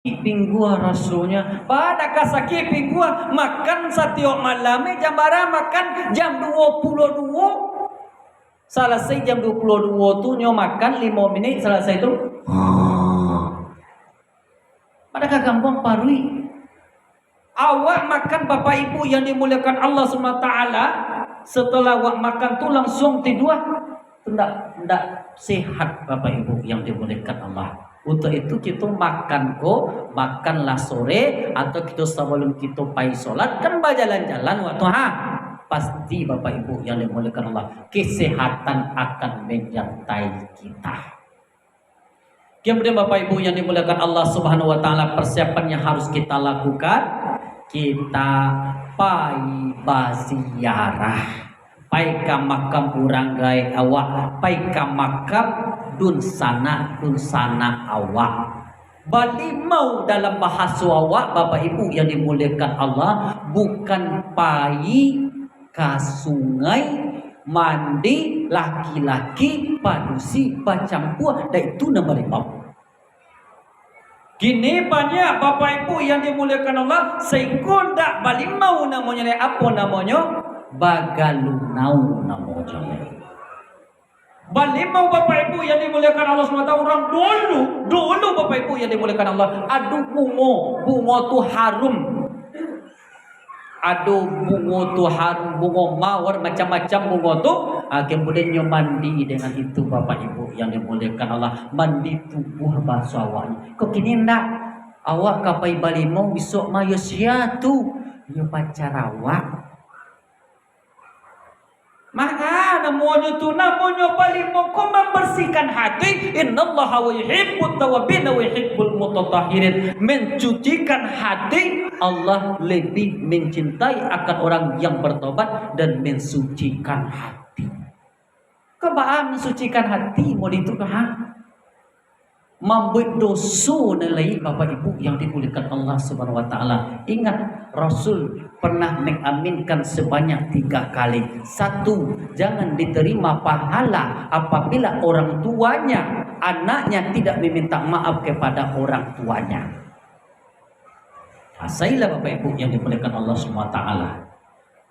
pinggua rasulnya pada kasaki pinggua makan setiap malamnya jam bara makan jam 22 selesai jam 22 tuh nyo makan 5 menit selesai itu pada kagampang parui awak makan bapak ibu yang dimuliakan Allah SWT setelah awak makan tuh langsung tidur tidak sehat bapak ibu yang dimuliakan Allah. Untuk itu kita makanlah sore atau kita sebelum kita pergi sholat kan berjalan-jalan waktu pasti bapak ibu yang dimuliakan Allah kesehatan akan menyertai kita. Kemudian bapak ibu yang dimuliakan Allah Subhanahu Wa Taala persiapan yang harus kita lakukan kita pergi berziarah, pergi ke makam orang gai awak, pergi ke makam dun sana awak. Balimau dalam bahasa awak bapak ibu yang dimuliakan Allah bukan pergi ke sungai mandi laki-laki padusi bacampur dan itu nama limau. Gini banyak bapak ibu yang dimuliakan Allah sehingga tak balimau namanya apa namanya bagalunau namanya. Balimau bapak ibu yang dimuliakan Allah SWT orang dulu bapak ibu yang dimuliakan Allah aduh bunga tu harum, aduh bunga tu harum, bunga mawar macam-macam bunga tu kemudian nyo mandi dengan itu bapak ibu yang dimuliakan Allah mandi tubuh basuh awaknya kok kini ndak awak kapai balimau besok mayo sia tu nyo pacar awak maka namanya balimau kau membersihkan hati. Innallaha wa yuhibbut tawwabin wa yuhibbul mutatahhirin. Mencucikan hati Allah lebih mencintai akan orang yang bertobat dan mensucikan hati. Kebaan mensucikan hati mau itu membuat dosa nilai bapak ibu yang dimuliakan Allah Subhanahu Wa Taala. Ingat Rasul pernah mengaminkan sebanyak 3 kali. 1, jangan diterima pahala apabila orang tuanya, anaknya tidak meminta maaf kepada orang tuanya. Asailah bapak ibu yang dimuliakan Allah Subhanahu Wa Taala.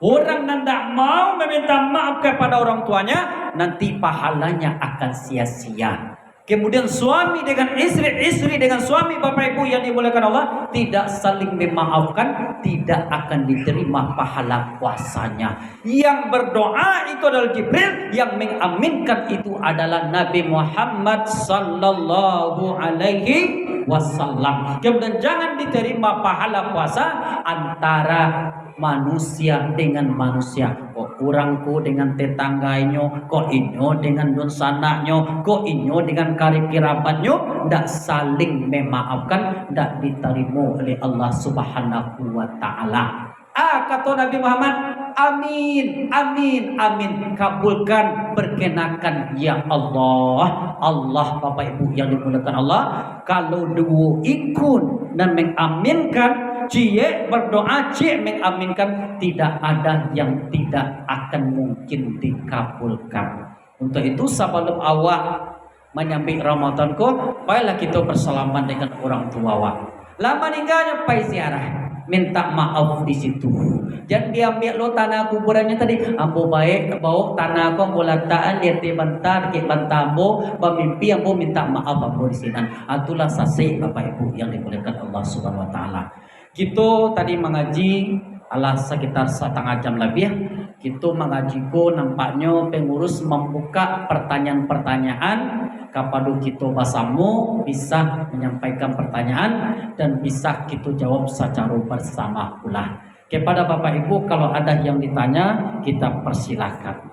Orang yang tidak mau meminta maaf kepada orang tuanya, nanti pahalanya akan sia-sia. Kemudian suami dengan istri dengan suami bapak ibu yang dimuliakan Allah tidak saling memaafkan, tidak akan diterima pahala puasanya. Yang berdoa itu adalah Jibril, yang mengaminkan itu adalah Nabi Muhammad sallallahu alaihi wasallam. Kemudian jangan diterima pahala puasa antara manusia dengan manusia. Kok kurangku dengan tetangganya, kok inyo dengan don sanaknya, kok inyo dengan karib kerabatnya, ndak saling memaafkan, ndak diterima oleh Allah Subhanahu Wa Taala. Kata Nabi Muhammad, amin, amin, amin, kabulkan, perkenakan ya Allah. Allah bapak ibu yang dimuliakan Allah, kalau dua ikut dan mengaminkan, cie berdoa, cie mengaminkan, tidak ada yang tidak akan mungkin dikabulkan. Untuk itu sebelum awak menyambut Ramadan ko, baiklah kita bersalaman dengan orang tua awak. Lama ninggalnya pai ziarah, minta maaf di situ. Jangan diambil lo tanah kuburannya tadi. Ambo baik bawa tanah ko bolataan lihat bentar ke bantambo, bermimpi ambo minta maaf ambo di sini. Itulah sase bapak ibu yang dimuliakan Allah Subhanahu Wa Taala. Kita tadi mengaji sekitar setengah jam lebih. Kita mengaji ko nampaknya pengurus membuka pertanyaan-pertanyaan kepada kita bersama, bisa menyampaikan pertanyaan dan bisa kita jawab secara bersama pula. Kepada Bapak Ibu kalau ada yang ditanya kita persilahkan.